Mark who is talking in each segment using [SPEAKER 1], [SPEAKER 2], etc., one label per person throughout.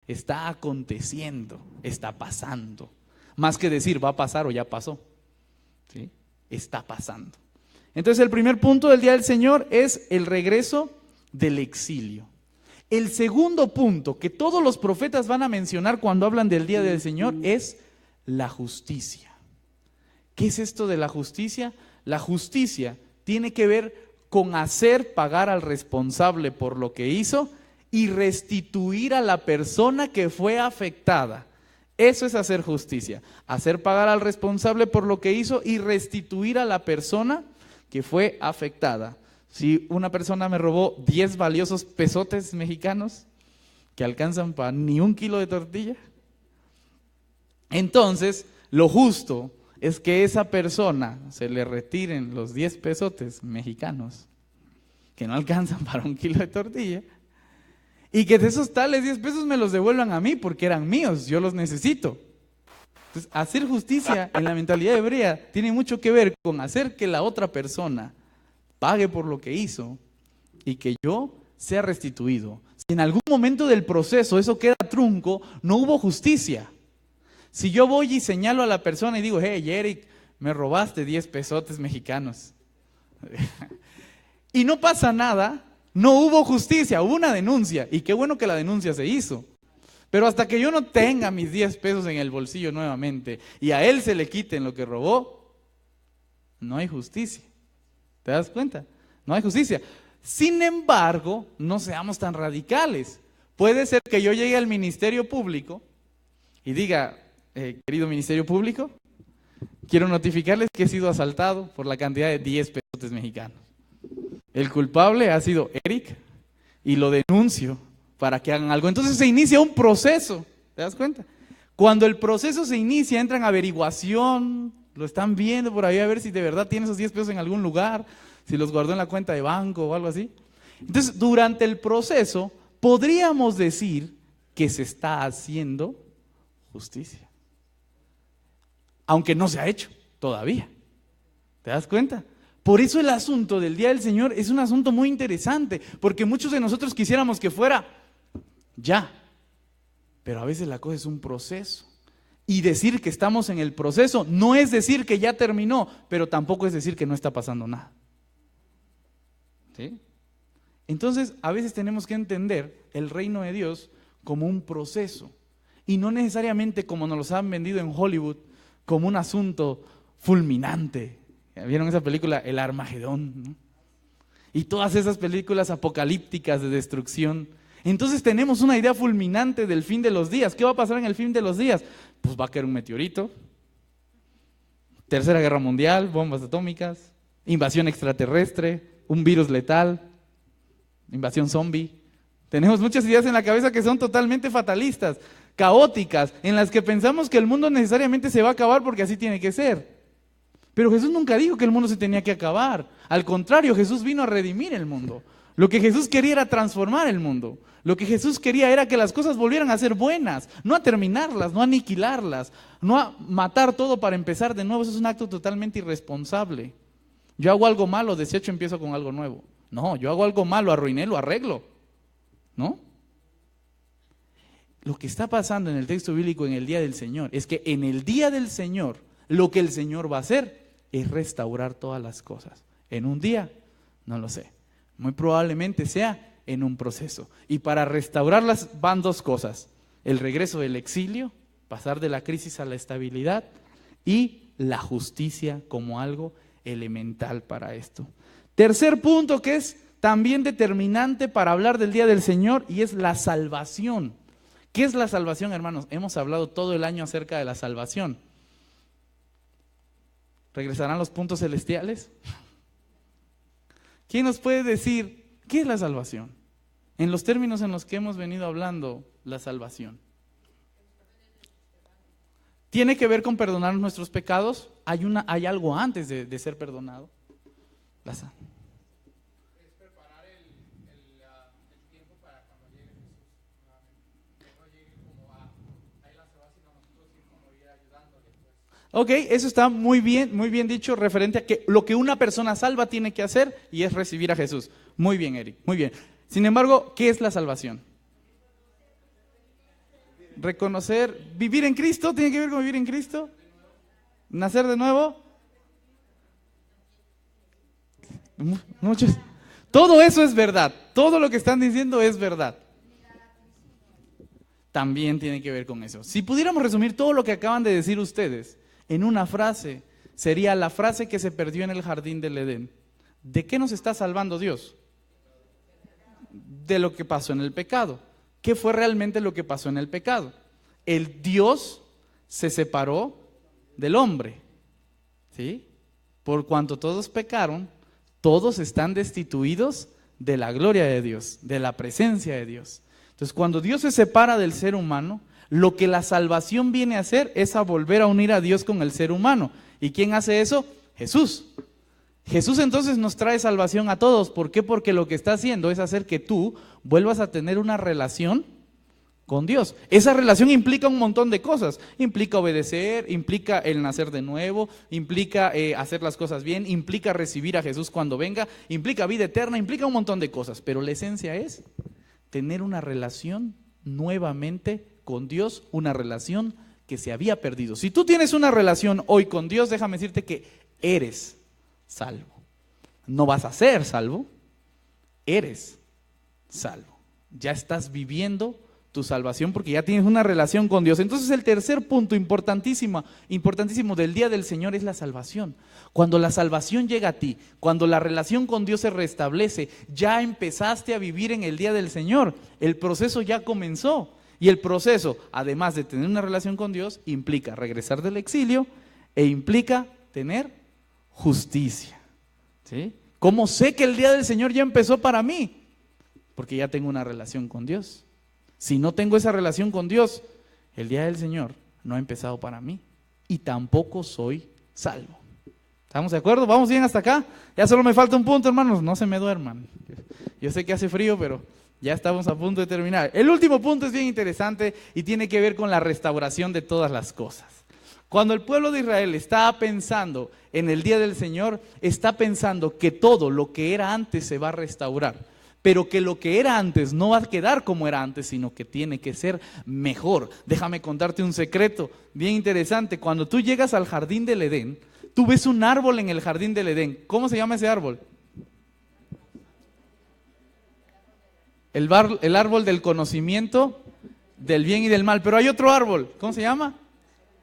[SPEAKER 1] está aconteciendo, está pasando. Más que decir va a pasar o ya pasó, ¿sí? Está pasando. Entonces el primer punto del día del Señor es el regreso del exilio. El segundo punto que todos los profetas van a mencionar cuando hablan del día del Señor es la justicia. ¿Qué es esto de la justicia? La justicia tiene que ver con hacer pagar al responsable por lo que hizo y restituir a la persona que fue afectada. Eso es hacer justicia, hacer pagar al responsable por lo que hizo y restituir a la persona que fue afectada. Si una persona me robó 10 valiosos pesotes mexicanos que alcanzan para ni 1 kilo de tortilla, entonces lo justo es que esa persona se le retiren los 10 pesotes mexicanos que no alcanzan para 1 kilo de tortilla y que de esos tales 10 pesos me los devuelvan a mí porque eran míos, yo los necesito. Entonces, hacer justicia en la mentalidad hebrea tiene mucho que ver con hacer que la otra persona pague por lo que hizo y que yo sea restituido. Si en algún momento del proceso eso queda trunco, no hubo justicia. Si yo voy y señalo a la persona y digo, hey, Eric, me robaste 10 pesotes mexicanos y no pasa nada, no hubo justicia, hubo una denuncia y qué bueno que la denuncia se hizo. Pero hasta que yo no tenga mis 10 pesos en el bolsillo nuevamente y a él se le quiten lo que robó, no hay justicia. ¿Te das cuenta? No hay justicia. Sin embargo, no seamos tan radicales. Puede ser que yo llegue al Ministerio Público y diga, querido Ministerio Público, quiero notificarles que he sido asaltado por la cantidad de 10 pesos mexicanos. El culpable ha sido Eric y lo denuncio para que hagan algo. Entonces se inicia un proceso, ¿te das cuenta? Cuando el proceso se inicia, entran a averiguación, lo están viendo por ahí a ver si de verdad tiene esos 10 pesos en algún lugar, si los guardó en la cuenta de banco o algo así. Entonces, durante el proceso, podríamos decir que se está haciendo justicia. Aunque no se ha hecho todavía. ¿Te das cuenta? Por eso el asunto del Día del Señor es un asunto muy interesante, porque muchos de nosotros quisiéramos que fuera ya, pero a veces la cosa es un proceso. Y decir que estamos en el proceso no es decir que ya terminó, pero tampoco es decir que no está pasando nada. ¿Sí? Entonces, a veces tenemos que entender el reino de Dios como un proceso y no necesariamente como nos los han vendido en Hollywood, como un asunto fulminante. ¿Vieron esa película, El Armagedón, ¿no? Y todas esas películas apocalípticas de destrucción. Entonces tenemos una idea fulminante del fin de los días. ¿Qué va a pasar en el fin de los días? Pues va a caer un meteorito, Tercera Guerra Mundial, bombas atómicas, invasión extraterrestre, un virus letal, invasión zombie. Tenemos muchas ideas en la cabeza que son totalmente fatalistas, caóticas, en las que pensamos que el mundo necesariamente se va a acabar porque así tiene que ser. Pero Jesús nunca dijo que el mundo se tenía que acabar. Al contrario, Jesús vino a redimir el mundo. Lo que Jesús quería era transformar el mundo. Lo que Jesús quería era que las cosas volvieran a ser buenas, no a terminarlas, no a aniquilarlas, no a matar todo para empezar de nuevo. Eso es un acto totalmente irresponsable. Yo hago algo malo, desecho, empiezo con algo nuevo. No, yo hago algo malo, arruiné, lo arreglo. ¿No? Lo que está pasando en el texto bíblico en el día del Señor es que en el día del Señor, lo que el Señor va a hacer es restaurar todas las cosas. ¿En un día? No lo sé. Muy probablemente sea en un proceso. Y para restaurarlas van dos cosas: el regreso del exilio, pasar de la crisis a la estabilidad, y la justicia como algo elemental para esto. Tercer punto que es también determinante para hablar del día del Señor, y es la salvación. ¿Qué es la salvación, hermanos? Hemos hablado todo el año acerca de la salvación. ¿Regresarán los puntos celestiales? ¿Quién nos puede decir qué es la salvación? En los términos en los que hemos venido hablando, la salvación. ¿Tiene que ver con perdonar nuestros pecados? ¿Hay algo antes de ser perdonado? Es preparar el tiempo para cuando llegue Jesús nuevamente. Que no llegue como ahí la se va, sino nosotros ir como ir ayudándole. Ok, eso está muy bien dicho, referente a que lo que una persona salva tiene que hacer, y es recibir a Jesús. Muy bien, Eric, muy bien. Sin embargo, ¿qué es la salvación? reconocer, vivir en Cristo, ¿tiene que ver con vivir en Cristo? ¿Nacer de nuevo? Muchos. Todo eso es verdad, todo lo que están diciendo es verdad. También tiene que ver con eso. Si pudiéramos resumir todo lo que acaban de decir ustedes en una frase, sería la frase que se perdió en el jardín del Edén. ¿De qué nos está salvando Dios? De lo que pasó en el pecado. ¿Qué fue realmente lo que pasó en el pecado? El Dios se separó del hombre, ¿sí? Por cuanto todos pecaron, todos están destituidos de la gloria de Dios, de la presencia de Dios. Entonces, cuando Dios se separa del ser humano, lo que la salvación viene a hacer es a volver a unir a Dios con el ser humano. ¿Y quién hace eso? Jesús. Jesús entonces nos trae salvación a todos. ¿Por qué? Porque lo que está haciendo es hacer que tú vuelvas a tener una relación con Dios. Esa relación implica un montón de cosas. Implica obedecer, implica el nacer de nuevo, implica hacer las cosas bien, implica recibir a Jesús cuando venga, implica vida eterna, implica un montón de cosas. Pero la esencia es tener una relación nuevamente con Dios, una relación que se había perdido. Si tú tienes una relación hoy con Dios, déjame decirte que eres salvo. No vas a ser salvo, eres salvo. Ya estás viviendo tu salvación porque ya tienes una relación con Dios. Entonces el tercer punto importantísimo del día del Señor es la salvación. Cuando la salvación llega a ti, cuando la relación con Dios se restablece, ya empezaste a vivir en el día del Señor. El proceso ya comenzó. Y el proceso, además de tener una relación con Dios, implica regresar del exilio e implica tener justicia. ¿Sí? ¿Cómo sé que el día del Señor ya empezó para mí? Porque ya tengo una relación con Dios. Si no tengo esa relación con Dios, el día del Señor no ha empezado para mí y tampoco soy salvo. ¿Estamos de acuerdo? ¿Vamos bien hasta acá? Ya solo me falta un punto, hermanos, no se me duerman. Yo sé que hace frío, pero ya estamos a punto de terminar. El último punto es bien interesante y tiene que ver con la restauración de todas las cosas. Cuando el pueblo de Israel estaba pensando en el día del Señor, está pensando que todo lo que era antes se va a restaurar. Pero que lo que era antes no va a quedar como era antes, sino que tiene que ser mejor. Déjame contarte un secreto bien interesante. Cuando tú llegas al jardín del Edén, tú ves un árbol en el jardín del Edén. ¿Cómo se llama ese árbol? El árbol del conocimiento del bien y del mal. Pero hay otro árbol. ¿Cómo se llama?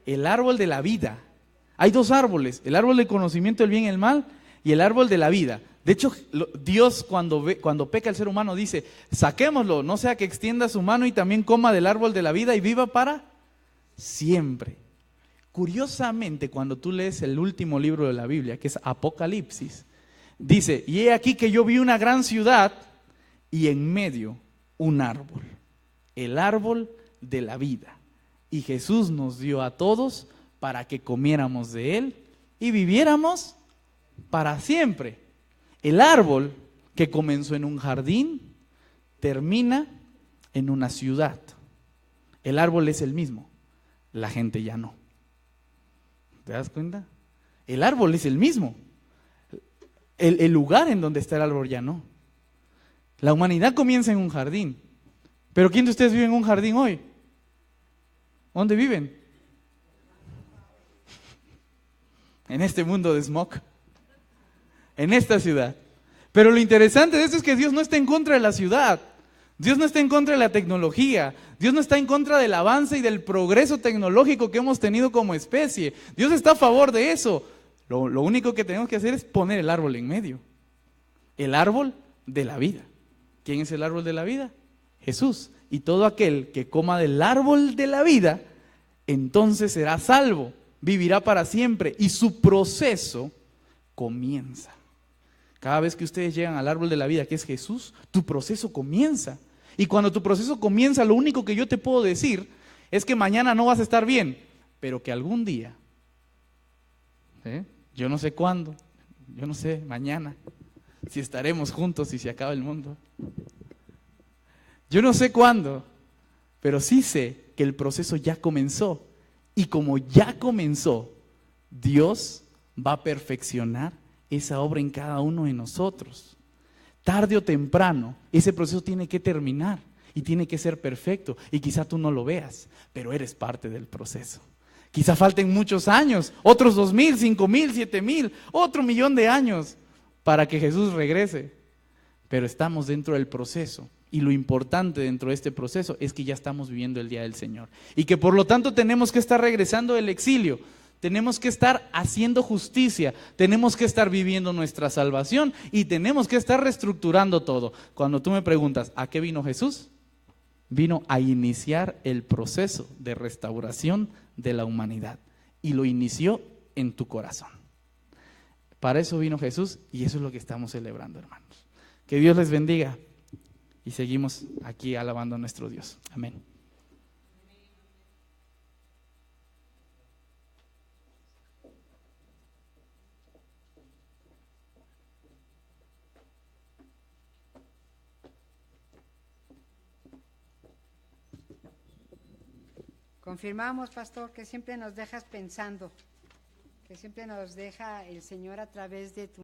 [SPEAKER 1] El árbol de la vida. Hay dos árboles. El árbol del conocimiento del bien y el mal y el árbol de la vida. De hecho, Dios cuando peca el ser humano dice, saquémoslo, no sea que extienda su mano y también coma del árbol de la vida y viva para siempre. Curiosamente, cuando tú lees el último libro de la Biblia, que es Apocalipsis, dice, y he aquí que yo vi una gran ciudad y en medio un árbol, el árbol de la vida. Y Jesús nos dio a todos para que comiéramos de él y viviéramos para siempre. El árbol que comenzó en un jardín termina en una ciudad. El árbol es el mismo, la gente ya no. ¿Te das cuenta? El árbol es el mismo. El lugar en donde está el árbol ya no. La humanidad comienza en un jardín. ¿Pero quién de ustedes vive en un jardín hoy? ¿Dónde viven? En este mundo de smog. En esta ciudad. Pero lo interesante de esto es que Dios no está en contra de la ciudad. Dios no está en contra de la tecnología. Dios no está en contra del avance y del progreso tecnológico que hemos tenido como especie. Dios está a favor de eso. Lo único que tenemos que hacer es poner el árbol en medio. El árbol de la vida. ¿Quién es el árbol de la vida? Jesús. Y todo aquel que coma del árbol de la vida, entonces será salvo, vivirá para siempre y su proceso comienza. Cada vez que ustedes llegan al árbol de la vida, que es Jesús, tu proceso comienza. Y cuando tu proceso comienza, lo único que yo te puedo decir es que mañana no vas a estar bien, pero que algún día, yo no sé cuándo, yo no sé mañana, si estaremos juntos y se acaba el mundo. Yo no sé cuándo, pero sí sé que el proceso ya comenzó. Y como ya comenzó, Dios va a perfeccionar esa obra en cada uno de nosotros. Tarde o temprano, ese proceso tiene que terminar. y tiene que ser perfecto. Y quizá tú no lo veas, pero eres parte del proceso. Quizá falten muchos años, otros 2000, 5000, 7000, otro 1,000,000 de años para que Jesús regrese. Pero estamos dentro del proceso. Y lo importante dentro de este proceso es que ya estamos viviendo el día del Señor. Y que por lo tanto tenemos que estar regresando del exilio. Tenemos que estar haciendo justicia. Tenemos que estar viviendo nuestra salvación. Y tenemos que estar reestructurando todo. Cuando tú me preguntas, ¿a qué vino Jesús? Vino a iniciar el proceso de restauración de la humanidad. Y lo inició en tu corazón. Para eso vino Jesús y eso es lo que estamos celebrando, hermanos. Que Dios les bendiga. Y seguimos aquí alabando a nuestro Dios. Amén.
[SPEAKER 2] Confirmamos, pastor, que siempre nos dejas pensando, que siempre nos deja el Señor a través de tu